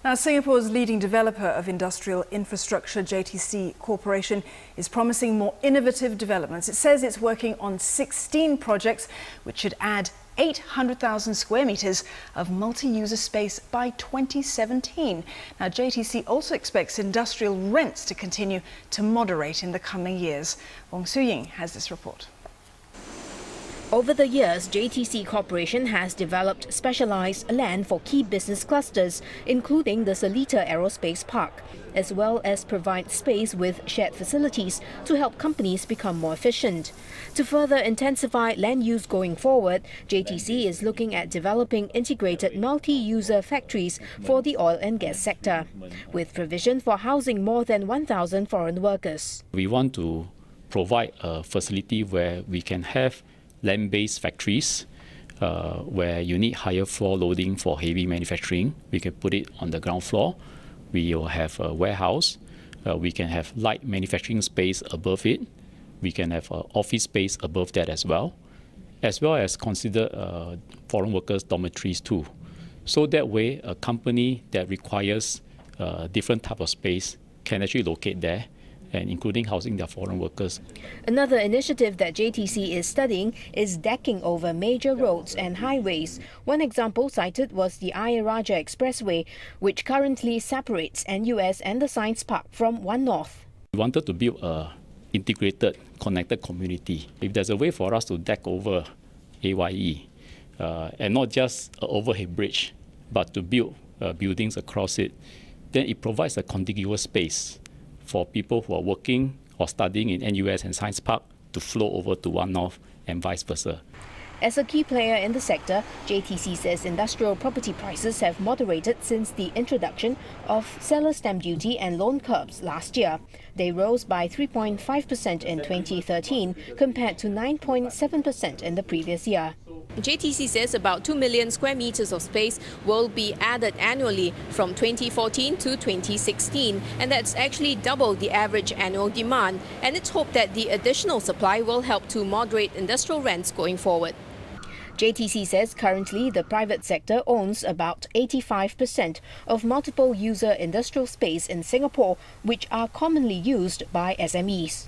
Now, Singapore's leading developer of industrial infrastructure, JTC Corporation, is promising more innovative developments. It says it's working on 16 projects which should add 800,000 square metres of multi-user space by 2017. Now, JTC also expects industrial rents to continue to moderate in the coming years. Wong Ying has this report. Over the years, JTC Corporation has developed specialized land for key business clusters, including the Seletar Aerospace Park, as well as provide space with shared facilities to help companies become more efficient. To further intensify land use going forward, JTC is looking at developing integrated multi-user factories for the oil and gas sector, with provision for housing more than 1,000 foreign workers. We want to provide a facility where we can have land-based factories where you need higher floor loading for heavy manufacturing. We can put it on the ground floor. We will have a warehouse. We can have light manufacturing space above it. We can have office space above that as well as consider foreign workers' dormitories too. So that way, a company that requires different type of space can actually locate there, and including housing their foreign workers. Another initiative that JTC is studying is decking over major roads and highways. One example cited was the Ayer Rajah Expressway, which currently separates NUS and the Science Park from One North. We wanted to build a integrated, connected community. If there's a way for us to deck over AYE, and not just an overhead bridge, but to build buildings across it, then it provides a contiguous space for people who are working or studying in NUS and Science Park to flow over to One North and vice versa. As a key player in the sector, JTC says industrial property prices have moderated since the introduction of seller stamp duty and loan curbs last year. They rose by 3.5% in 2013 compared to 9.7% in the previous year. JTC says about 2 million square meters of space will be added annually from 2014 to 2016, and that's actually double the average annual demand. And it's hoped that the additional supply will help to moderate industrial rents going forward. JTC says currently the private sector owns about 85% of multiple user industrial space in Singapore, which are commonly used by SMEs.